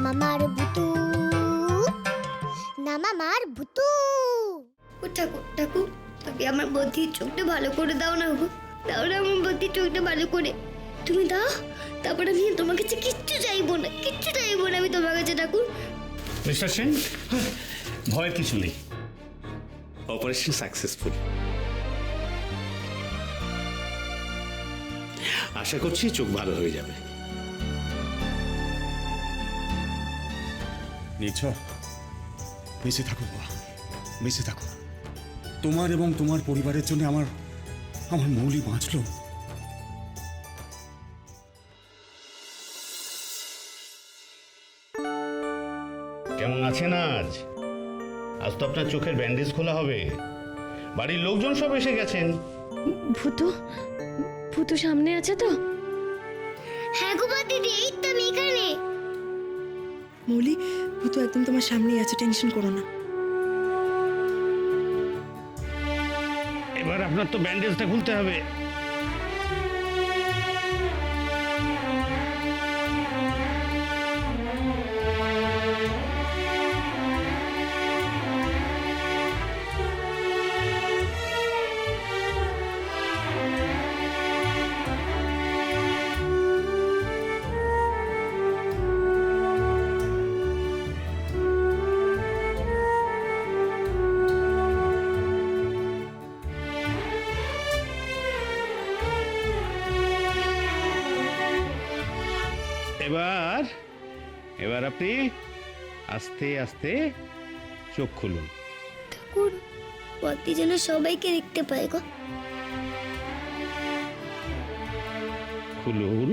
মামার ভুতু, না মামার ভুতু। ও ঠাকুর ঠাকুর, তুমি আমার বদ্ধির চোখটা ভালো করে দাও না গো, দাও না আমার বদ্ধির চোখটা ভালো করে, তুমি দাও। তারপর আমি তোমার কাছে কিচ্ছু চাইবো না, কিচ্ছু চাইবো না আমি তোমার কাছে ঠাকুর। মিস্টার সেন, ভয়ের কিছু নেই, অপারেশন সাকসেসফুল। আশা করছি চোখ ভালো হয়ে যাবে। নির্ঝর, বেঁচে থাকো বাবা, বেঁচে থাকো। তোমার এবং তোমার পরিবারের জন্য আমার মৌলি বাঁচলো। কেমন আছেন আজ? আজ তো আপনার চোখের ব্যান্ডেজ খোলা হবে, বাড়ির লোকজন সব এসে গেছেন। ভূতু, ভূতু সামনে আছে তো? হ্যাঁ গো দিদি, এই তো আমি এখানে। মৌলি, ভূতু একদম তোমার সামনেই আছে, টেনশন করো না। এবার আপনার তো ব্যান্ডেজটা খুলতে হবে। এবার এবার আপনি আস্তে আস্তে চোখ খুলুন। ঠাকুর, বদ্দি যেন সবাইকে দেখতে পায় গো। খুলুন।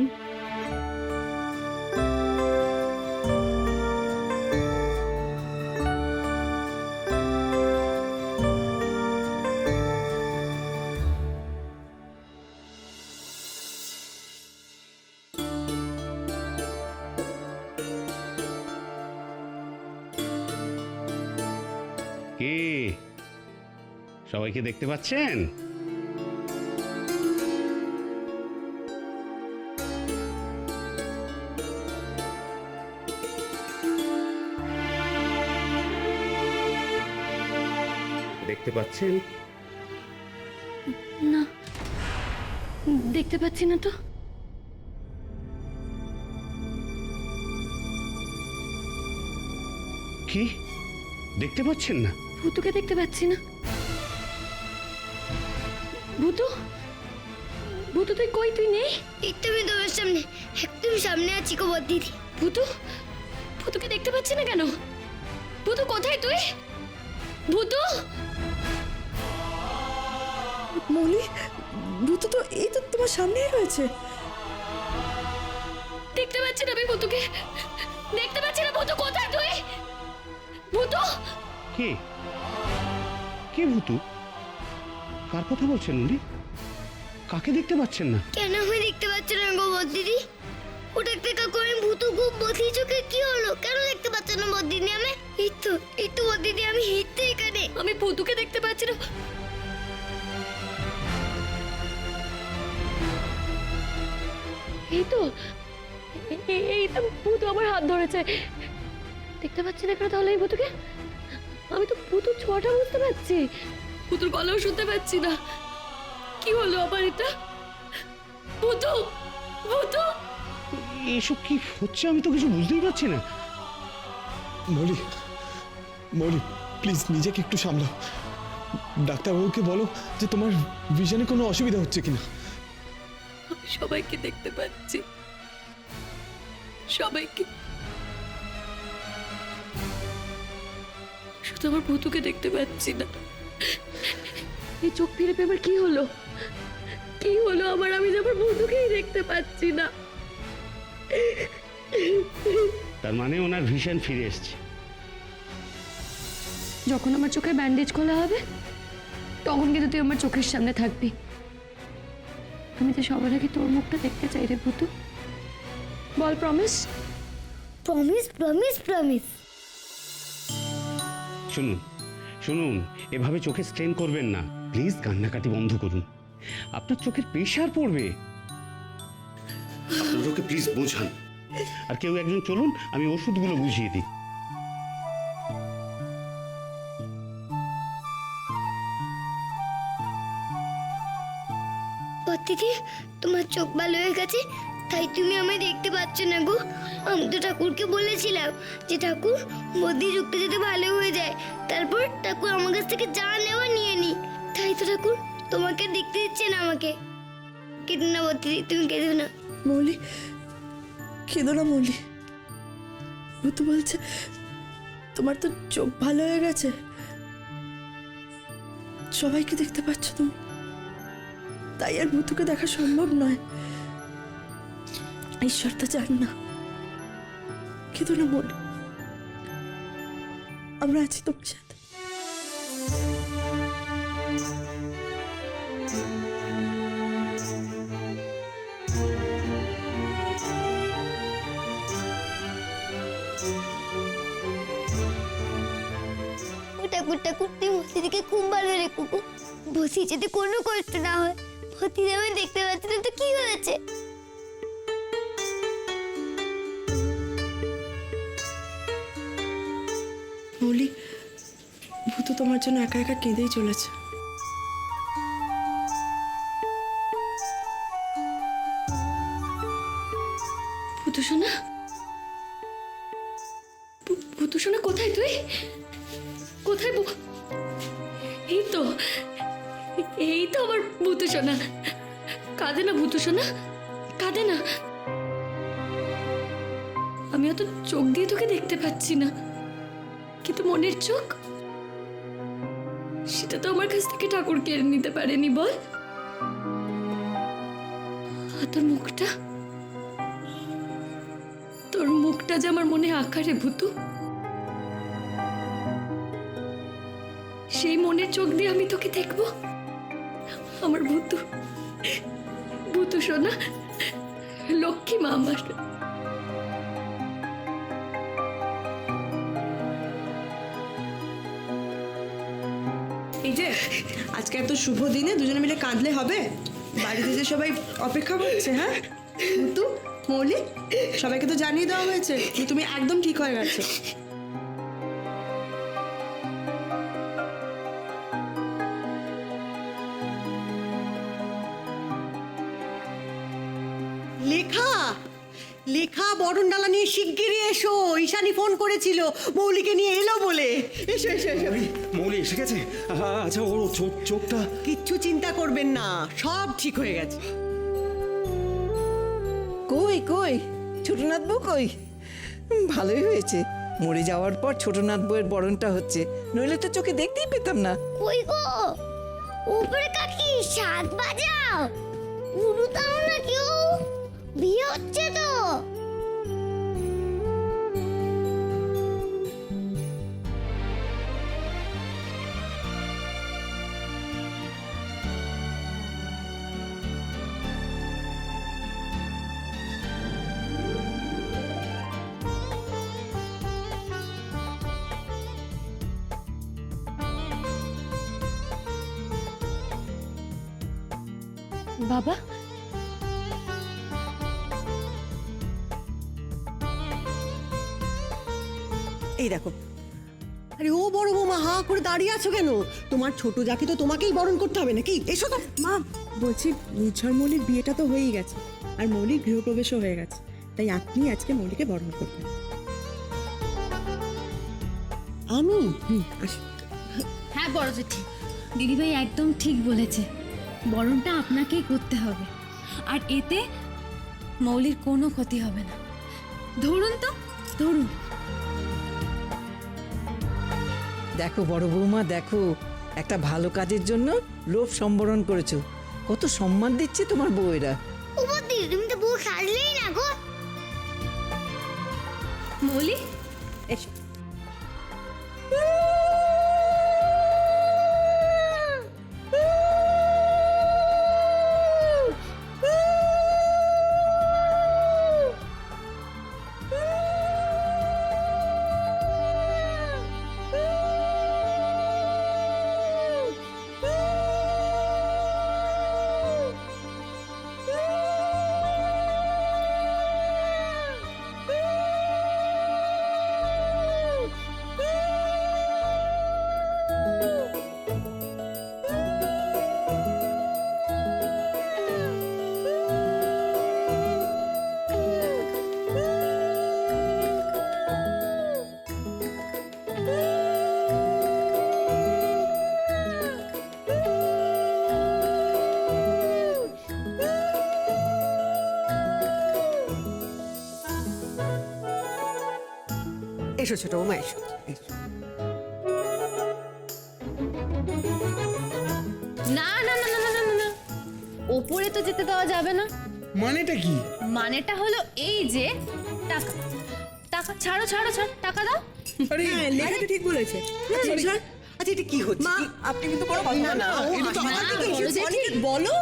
কি সবাইকে দেখতে পাচ্ছেন? দেখতে পাচ্ছেন? না, দেখতে পাচ্ছি না তো। কি দেখতে পাচ্ছেন না? ভূতুকে দেখতে পাচ্ছি না। ভূতু, ভূতু তুই কই? তুই নেই? এই তো আমি তোমার সামনে, একদম সামনে আছি গো বদ্দি। ভূতু, ভূতুকে দেখতে পাচ্ছি না কেন? ভূতু কোথায় তুই? ভূতু, মৌলি, ভূতু তো এই তো তোমার সামনেই রয়েছে। দেখতে পাচ্ছি না আমি ভূতুকে, দেখতে পাচ্ছি না। ভূতু কোথায় তুই? ভূতু, কে কে ভূতু? কার কথা বলছেন উনি? কাকে দেখতে পাচ্ছেন না? কেন আমি দেখতে পাচ্ছি না গো বদ্দিদি? ওটা একটা করে ভূতু খুব বদ্দি চোখে কি হলো? কেন দেখতে পাচ্ছ না বদ্দিদি? আমি এই তো বদ্দিদি, আমি হিটতে এখানে। আমি ভূতুকে দেখতে পাচ্ছি না। এই তো, এই তো ভূতু আমার হাত ধরেছে। দেখতে পাচ্ছি না কেন তাহলে এই ভূতুকে? আমি তো ভূতুর ছোঁয়াটা বুঝতে পারছি, ভূতুর গলাও শুনতে পাচ্ছি না। কি হলো আবার এটা? ভূতু, ভূতু, এসব কি হচ্ছে? আমি তো কিছু বুঝতেই পারছি না। মৌলি, মৌলি প্লিজ নিজেকে একটু সামলাও। ডাক্তারবাবুকে বলো যে তোমার ভিশনে কোনো অসুবিধা হচ্ছে কিনা। আমি সবাইকে দেখতে পাচ্ছি, সবাইকে। শুধু আমার ভূতুকে দেখতে পাচ্ছি না। এই চোখ ফিরে পেয়ে আমার কি হলো? কি হলো আমার? আমি যে আমার ভূতুকেই দেখতে পাচ্ছি না। তার মানে ওনার ভিশন ফিরে এসছে। যখন আমার চোখে ব্যান্ডেজ খোলা হবে তখন কিন্তু তুই আমার চোখের সামনে থাকবি। আমি তো সবার আগে তোর মুখটা দেখতে চাই রে ভূতু। বল প্রমিস। Promise, promise, promise. শুনুন শুনুন, এভাবে চোখে স্ট্রেন করবেন না প্লিজ। কান্নাকাটি বন্ধ করুন, আপনার চোখের প্রেশার পড়বে। আপনার ওকে প্লিজ বোঝান। আর কেউ একজন চলুন, আমি ওষুধগুলো বুঝিয়ে দিই। দিদি, তোমার চোখ ভালো হয়ে গেছে, তাই তুমি আমায় দেখতে পাচ্ছ না গো। আমি তো ঠাকুরকে বলেছিলাম যে ঠাকুর বদ্যি চোখটা যাতে ভালো হয়ে যায়, তারপর ঠাকুর আমার কাছ থেকে যা নেওয়া নিয়ে নি। তাই তো ঠাকুর তোমাকে দেখতে দিচ্ছে না আমাকে। কেঁদো না বদ্যি, তুমি কেঁদো না। মৌলি, কেঁদো না মৌলি। ভূতু বলছে তোমার তো চোখ ভালো হয়ে গেছে, সবাইকে দেখতে পাচ্ছ তুমি, তাই আর ভূতুকে দেখা সম্ভব নয়। ঈশ্বর তো জান না। কেঁদো না মৌলি, আমরা আছি তোমার সাথে। ঠাকুর ঠাকুর তুমি ভর্তিদিকে খুব ভালো রেখো গো। বসি যাতে কোনো কষ্ট না হয়। ভর্তিদি আমি দেখতে পাচ্ছি না তো কি হয়েছে? মৌলি, ভূতু তোমার জন্য একা একা কেঁদেই চলেছে। ভূতু সোনা, ভূতু সোনা কোথায় তুই? কোথায়? এই তো, এই তো আমার ভূতু সোনা। কাঁদে না ভূতু সোনা, কাঁদে না। আমি অত চোখ দিয়ে তোকে দেখতে পাচ্ছি না, কিন্তু মনের চোখ সেটা তো আমার কাছ থেকে ঠাকুর কেড়ে নিতে পারেনি, বল? আর তোর মুখটা, তোর মুখটা যে আমার মনে আঁকা রে ভূতু। সেই মনের চোখ দিয়ে আমি তোকে দেখবো, আমার ভূতু, ভূতু সোনা, লক্ষ্মী মা আমার। এই যে আজকে এত শুভ দিনে দুজনে মিলে কাঁদলে হবে? বাড়িতে যে সবাই অপেক্ষা করছে। হ্যাঁ ভূতু, মৌলি, সবাইকে তো জানিয়ে দেওয়া হয়েছে যে তুমি একদম ঠিক হয়ে গেছো। লেখা লেখা বরণডালা নিয়ে শিগগিরই এসো। ঈশানী ফোন করেছিল মৌলিকে নিয়ে এলো বলে। এসো এসো এসো। মৌলি এসে গেছে? আচ্ছা, ওর চোখটা? কিচ্ছু চিন্তা করবেন না, সব ঠিক হয়ে গেছে। কই কই ছোটনাথ বউ কই? ভালোই হয়েছে, মরে যাওয়ার পর ছোটনাথ বউয়ের বরণটা হচ্ছে, নইলে তো চোখে দেখতেই পেতাম না। কই গো উপরে কাকি, শাক বাজাও। উড়ু দাও না কেউ, বিয়ে হচ্ছে তো। বাবা, এই দেখো। আরে ও বড় বৌমা, হা করে দাঁড়িয়ে আছো কেন? তোমার ছোট জাকি তো তোমাকেই বরণ করতে হবে নাকি? এসো তো। মা বলছি, নির্ঝর মৌলির বিয়েটা তো হয়েই গেছে, আর মৌলির গৃহপ্রবেশও হয়ে গেছে, তাই আপনি আজকে মৌলিকে বরণ করবেন। আমি? আসুন। হ্যাঁ বড় জেঠি, দিদিভাই একদম ঠিক বলেছে, বরণটা আপনাকেই করতে হবে, আর এতে মৌলির কোনো ক্ষতি হবে না। ধরুন তো, ধরুন। দেখো বড় বৌমা, দেখো, একটা ভালো কাজের জন্য লোভ সম্বরণ করেছো, কত সম্মান দিচ্ছে তোমার বউয়েরা। উপদি তুমি তো বউ সাজলেই না গো। মৌলি এসো। এসো ছোট বৌমা এসো। না না না না না না না, ওপরে তো যেতে দেওয়া যাবে না। মানেটা কি? মানেটা হলো এই যে টাকা টাকা ছাড়ো ছাড়ো ছাড়ো, টাকা দাও। আরে হ্যাঁ লেখাটা ঠিক বলেছে। আচ্ছা এটা কি হচ্ছে? মা আপনি কিন্তু বড় কথা না, এটা তো অনেক বলো।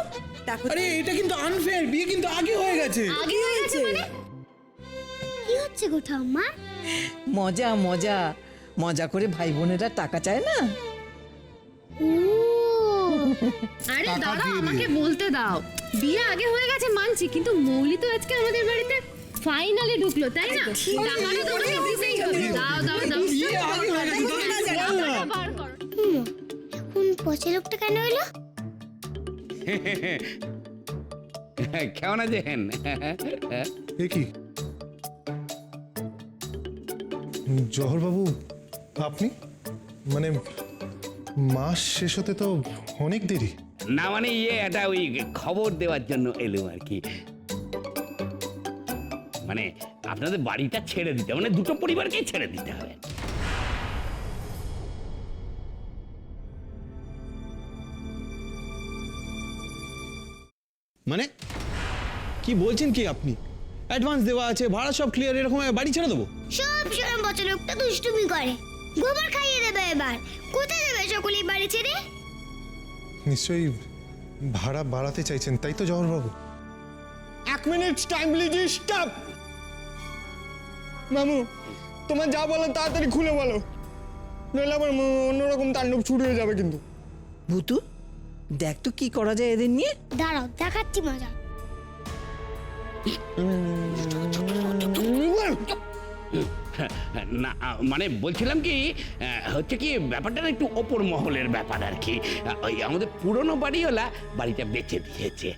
দেখো আরে এটা কিন্তু আনফেয়ার, বিয়ে কিন্তু আগে হয়ে গেছে। আগে হয়ে গেছে মানে? কি হচ্ছে গো ঠাম্মা? মজা মজা মজা করে ভাই বোনেরা টাকা চায় না। আরে দাঁড়াও, আমাকে বলতে দাও। বিয়ে আগে হয়ে গেছে মানছি, কিন্তু মৌলি তো আজকে আমাদের বাড়িতে ফাইনালে ঢুকলো, তাই না? টাকাটা তো আমাকে দিতেই হবে। দাও দাও দাও। বিয়ে আগে হয়ে গেছে, বল না। বার করো। এখন পচে লোকটা কেন এলো? কেমন আছেন? এ কি জহরবাবু, আপনি? মানে মাস শেষ হতে তো অনেক দেরি। না মানে এটা ওই খবর দেওয়ার জন্য এলুম আর কি। মানে আপনাদের বাড়িটা ছেড়ে দিতে, মানে দুটো পরিবারকেই ছেড়ে দিতে হবে। মানে কি বলছেন কি আপনি? অ্যাডভান্স দেওয়া আছে, ভাড়া সব ক্লিয়ার, এরকম বাড়ি ছেড়ে দেবো? সব সময় পচে লোকটা দুষ্টুমি করে। গোবর খাইয়ে দেবে এবার। কোথায় দেবে সকলেই বাড়ি ছেড়ে? নিশ্চয়ই ভাড়া বাড়াতে চাইছেন, তাই তো জহরবাবু? 1 মিনিট টাইম প্লিজ, স্টপ। মামু, তোমার যা বলো তাড়াতাড়ি খুলে বলো, নইলে আবার অন্যরকম তাণ্ডব শুরু হয়ে যাবে কিন্তু। ভুতু, দেখ তো কি করা যায় এদের নিয়ে। দাঁড়াও, দেখাচ্ছি মজা। না মানে বলছিলাম কি, হচ্ছে কি ব্যাপারটা না একটু ওপর মহলের ব্যাপার আর কি। ওই আমাদের পুরনো বাড়িওয়ালা বাড়িটা বেচে দিয়েছে।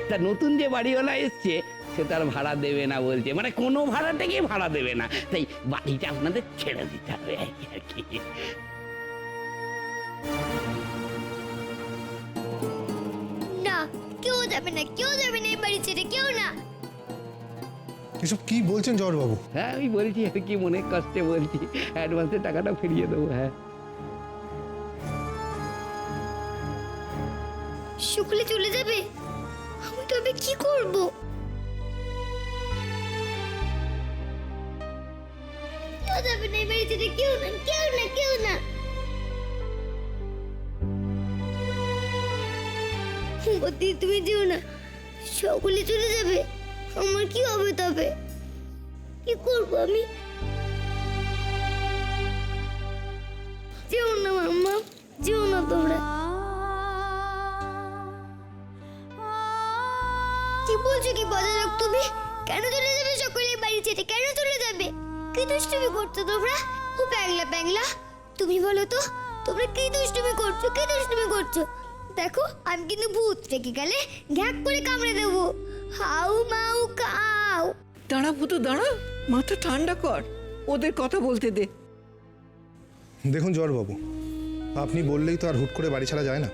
তা নতুন যে বাড়িওয়ালা এসছে সে তার ভাড়া দেবে না বলছে, মানে কোনো ভাড়াটাকে ভাড়া দেবে না, তাই বাড়িটা আপনাদের ছেড়ে দিতে হবে আর কি। না, কেউ যাবে না, কেউ যাবে না এই বাড়ি ছেড়ে, কেউ না। এসব কি বলছেন জহরবাবু? হ্যাঁ আমি বলছি আর কি, মনে কষ্টে বলছি, অ্যাডভান্সের টাকাটা ফিরিয়ে দেবো। হ্যাঁ শুকলে চলে যাবে, আমি তবে কি করব? কেউ যাবে না এই বাড়ি ছেড়ে, কেউ না, কেউ না, কেউ না। বদি তুমি যেও না, সকলে চলে যাবে, আমার কি হবে তবে? কি করব আমি? যেও না মাম্মা, যেও না তোমরা। কি বলছো কি বজারক তুমি? কেন চলে যাবে সকলে বাড়ি ছেড়ে? কেন চলে যাবে? কি দুষ্টুমি করছো তোমরা? ও প্যাংলা প্যাংলা, তুমি বলো তো, তোমরা কি দুষ্টুমি করছো? কি দুষ্টুমি করছো? দেখো আমি কিন্তু ভূত রেখে গেলে ঘ্যাক করে কামড়ে দেবো। হাউ মাউ কাউ। দাঁড়া ভুতু, দাঁড়া, মাথা ঠান্ডা কর, ওদের কথা বলতে দে। দেখুন জহরবাবু, আপনি বললেই তো আর হুট করে বাড়ি ছাড়া যায় না।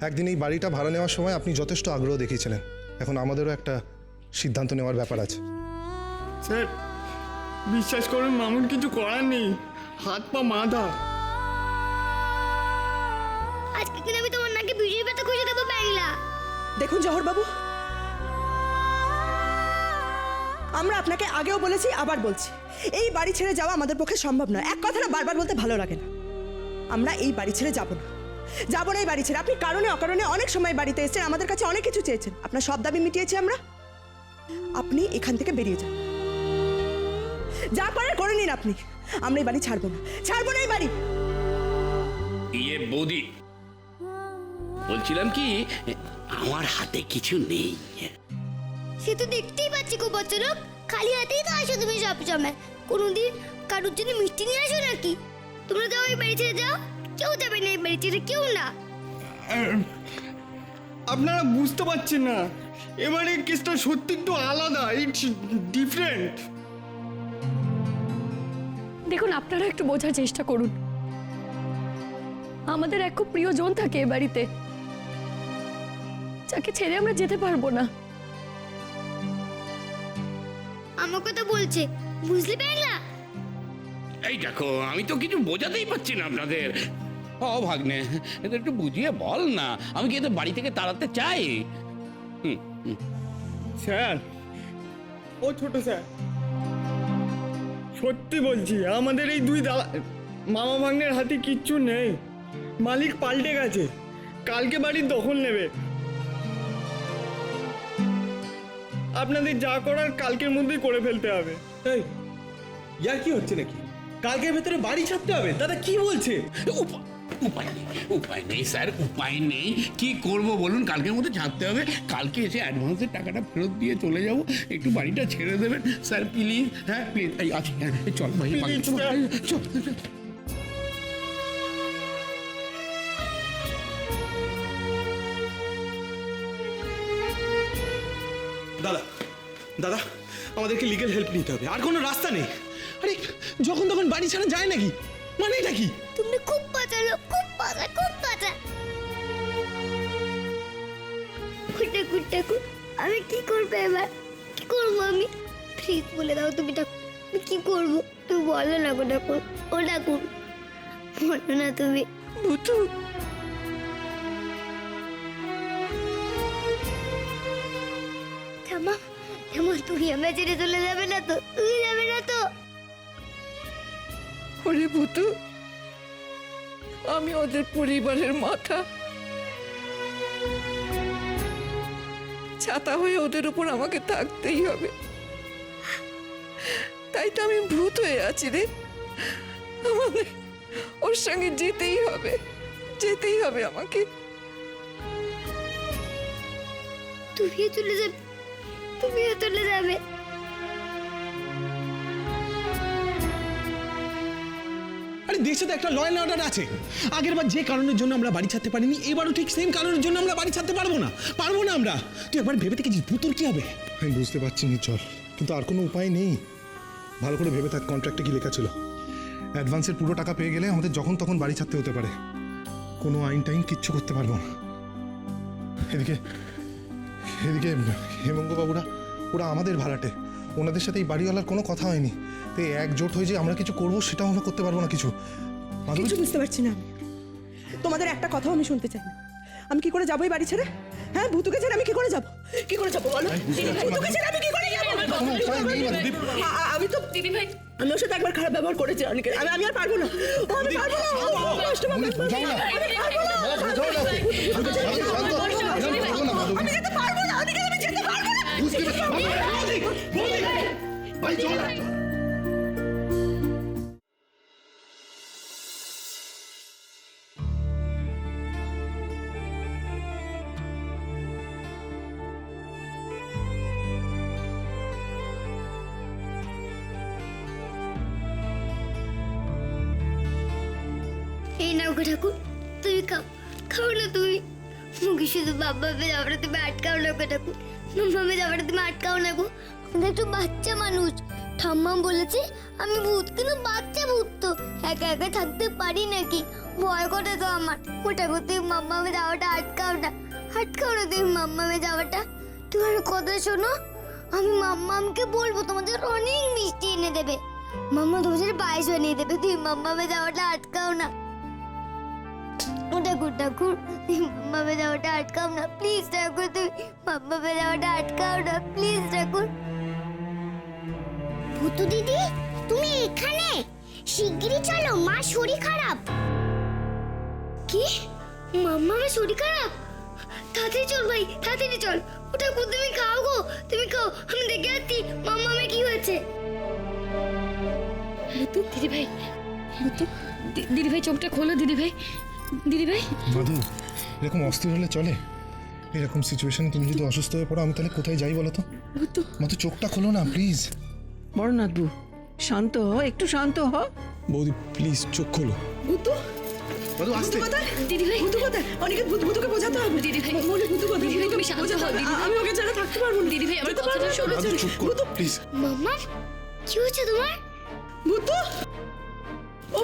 একদিন এই বাড়িটা ভাড়া নেওয়ার সময় আপনি যথেষ্ট আগ্রহ দেখিয়েছিলেন, এখন আমাদেরও একটা সিদ্ধান্ত নেওয়ার ব্যাপার আছে। স্যার বিশ্বাস করুন, মামুন কিছু করার নেই, হাত পা মাথা। আজকে কিন্তু আমি তোমার নাকে বিড়ির ব্যথা খুঁজে দেবো প্যাংলা। দেখুন জহরবাবু, আমরা আপনাকে আগেও বলেছি, আবার বলছি, এই বাড়ি ছেড়ে যাওয়া আমাদের পক্ষে সম্ভব নয়। এক কথাটা বারবার বলতে ভালো লাগে না। আমরা এই বাড়ি ছেড়ে যাব না, যাব না এই বাড়ি ছেড়ে। আপনি কারণে অকারণে অনেক সময় বাড়িতে এসেছেন, আমাদের কাছে অনেক কিছু চেয়েছেন, আপনার সব দাবি মিটিয়েছি আমরা। আপনি এখান থেকে বেরিয়ে যান, যা করার করে নিন আপনি। আমরা এই বাড়ি ছাড়বো না, ছাড়বো না এই বাড়ি। বৌদি, বলছিলাম কি, আমার হাতে কিছু নেই। সে তো দেখতেই পাচ্ছি খুব বছরক, খালি হাতেই তো আসো তুমি সব সময়। কোনোদিন কারোর জন্য মিষ্টি নিয়ে আসো নাকি? তোমরা যাও এই বাড়ি ছেড়ে, যাও। কেউ যাবে না এই বাড়ি ছেড়ে, কেউ না। আপনারা বুঝতে পারছেন না, এবারে কেসটা সত্যি একটু আলাদা, ইটস ডিফারেন্ট। দেখুন, আপনারা একটু বোঝার চেষ্টা করুন, আমাদের এক খুব প্রিয়জন থাকে এ বাড়িতে, যাকে ছেড়ে আমরা যেতে পারবো না। আমার কথা বলছে, বুঝলি প্যাংলা? এই দেখো আমি তো কিছু বোঝাতেই পারছি না আপনাদের। ও ভাগ্নে, এদের একটু বুঝিয়ে বল না, আমি কি এদের বাড়ি থেকে তাড়াতে চাই? স্যার, ও ছোট স্যার, সত্যি বলছি আমাদের এই দুই মামা ভাগ্নের হাতে কিচ্ছু নেই। মালিক পাল্টে গেছে, কালকে বাড়ির দখল নেবে। আপনাদের যা করার কালকের মধ্যেই করে ফেলতে হবে। এই ইয়ার কি হচ্ছে নাকি? কালকের ভেতরে বাড়ি ছাড়তে হবে? দাদা কি বলছে? উপায় নেই স্যার, উপায় নেই। কি করব বলুন? কালকের মধ্যে ছাড়তে হবে। কালকে এসে অ্যাডভান্সের টাকাটা ফেরত দিয়ে চলে যাব। একটু বাড়িটা ছেড়ে দেবেন স্যার প্লিজ। হ্যাঁ প্লিজ, এই আছি, হ্যাঁ চল ভাই, চল। দাদা দাদা আমাদেরকে লিগ্যাল হেল্প নিতে হবে, আর কোনো রাস্তা নেই। আরে যখন তখন বাড়ি ছাড়া যায় নাকি? মানে এটা কি? তুমি খুব পাচালো, খুব পাচা, খুব পাচা। ঠাকুর, আমি কি করবো এবার? কি করবো আমি? প্লিজ বলে দাও তুমি ঠাকুর, আমি কি করবো? তুমি বলো না গো ঠাকুর, ও ঠাকুর বলো না তুমি। ভুতু, থামা, তুমি আমরা ছেড়ে চলে যাবে না তো? তুমি যাবে না তো? ওরে ভুতু, আমি ওদের পরিবারের মাথা, ছাতা হয়ে ওদের উপর আমাকে থাকতেই হবে। তাই তো আমি ভূত হয়ে আছি রে। আমাদের ওর সঙ্গে যেতেই হবে আমাকে। তুমিও চলে যাবে, তুমিও চলে যাবে। আরে দেশে তো একটা ল অ্যান্ড অর্ডার আছে। আগের বার যে কারণের জন্য আমরা বাড়ি ছাড়তে পারিনি, এবারও ঠিক সেম কারণের জন্য আমরা বাড়ি ছাড়তে পারবো না আমরা। তুই একবার ভেবে দেখেছিস ভূতুর কি হবে? আমি বুঝতে পারছি চল, কিন্তু আর কোনো উপায় নেই। ভালো করে ভেবে থাক, কন্ট্রাক্টে কি লেখা ছিল? অ্যাডভান্সের পুরো টাকা পেয়ে গেলে আমাদের যখন তখন বাড়ি ছাড়তে হতে পারে। কোনো আইন টাইন কিচ্ছু করতে পারবো না। এদিকে হেমঙ্গবাবুরা ওরা আমাদের ভাড়াটে, ওনাদের সাথে এই বাড়িওয়ালার কোনো কথা হয়নি। তো একজোট হয়ে যে আমরা কিছু করবো সেটাও আমরা করতে পারবো না কিছু। কিছু বুঝতে পারছি না। তোমাদের একটা কথাও আমি শুনতে চাই না। আমি কি করে যাবো এই বাড়ি ছেড়ে? হ্যাঁ, ভূতুকে ছেড়ে আমি কি করে যাবো? বলো? ভূতুকে ছেড়ে আমি কি করে যাবো? আমি তো দিদি ভাই, আমি ওর সাথে একবার খারাপ ব্যবহার করেছি অনেকে। আমি আর পারবো না। আমি পারবো না। আমি যেতে পারবো না। আমি যেতে পারবো না। এই নাও গো ঠাকুর, তুমি খাও না তুমি। মুখে শুধু বাবা যাওয়াটা তুমি আটকাও না গো ঠাকুর, মামা যাওয়াটা তুমি আটকাও না গো। আমরা একটু বাচ্চা মানুষ, ঠাম্মা বলেছে আমি ভূত, কিন্তু বাচ্চা ভূত তো একা একা থাকতে পারি নাকি? ভয় করে তো আমার। ও ঠাকুর তুমি মাম্মা যাওয়াটা আটকাও না তুমি মাম্মা যাওয়াটা। তোমার কথা শোনো, আমি মাম্মাকে বলবো তোমাদের অনেক মিষ্টি এনে দেবে। মাম্মা তোমাদের পায়েস বানিয়ে দেবে, তুমি মাম্মা যাওয়াটা আটকাও না। ঠাকুর মাম্মা যাওয়াটা আটকাও না প্লিজ ঠাকুর, তুমি মাম্মা যাওয়াটা আটকাও না প্লিজ ঠাকুর। ভূতু দিদি, তুমি এখানে? শিগগিরই চলো, মা শরীর খারাপ। কি? মাম্মা শরীর খারাপ? তাড়াতাড়ি চল ভাই, তাড়াতাড়ি চল। ও ঠাকুর তুমি খাও গো, তুমি খাও, আমি দেখে আসছি মাম্মা কি হয়েছে। দিদি ভাই, দিদি ভাই চোখটা খোলো। দিদি ভাই মাধু, এরকম অস্থির হলে চলে? এরকম সিচুয়েশনে তুমি যদি অসুস্থ হয়ে পড়ো, আমি তাহলে কোথায় যাই বলো তো? মাধু চোখটা খোলো না প্লিজ। বড়নাথবু, শান্ত হ, একটু শান্ত হ। বৌদি প্লিজ চোখ খোলো। ভূতু, মাধু আসতে। দিদি ভাই, ভূতু কোথায়? অনেকে ভূতুকে বোঝাতে হবে। দিদি ভাই, মৌলি ভূতু কোথায়? দিদি ভাই তুমি শান্ত হও। আমি ওকে ছাড়া থাকতে পারবো না। দিদি ভাই আমার কথাটা শোনো। মাধু চুপ করো প্লিজ। মাম্মা কি হয়েছে তোমার? ভূতু, ও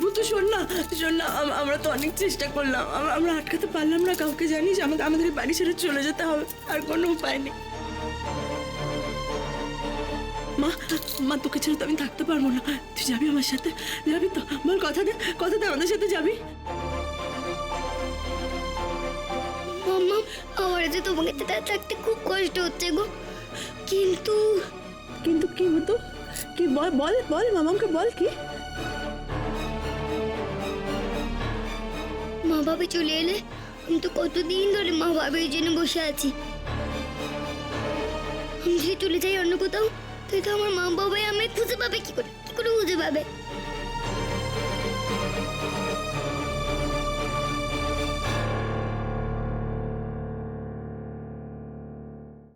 ভূতু শোন না, আমরা তো অনেক চেষ্টা করলাম, আমরা আটকাতে পারলাম না কাউকে। জানিস আমাদের বাড়ি ছেড়ে চলে যেতে হবে, আর কোনো উপায় নেই। মা মা তোকে ছেড়ে তো আমি থাকতে পারবো না, তুই যাবি আমার সাথে, যাবি তো? বল কথা দে আমাদের সাথে যাবি। মাম্মা আমার যে তোমাকে থাকতে খুব কষ্ট হচ্ছে গো, কিন্তু কিন্তু কি হতো? কি বল বল বল মামাকে বল কি? মা বাবা চলে এলে আমি তো কতদিন ধরে মা বাবার জন্য বসে আছি। আমি যদি চলে যাই অন্য কোথাও, তাই তো আমার মা বাবাই আমায় খুঁজে পাবে কি করে খুঁজে পাবে?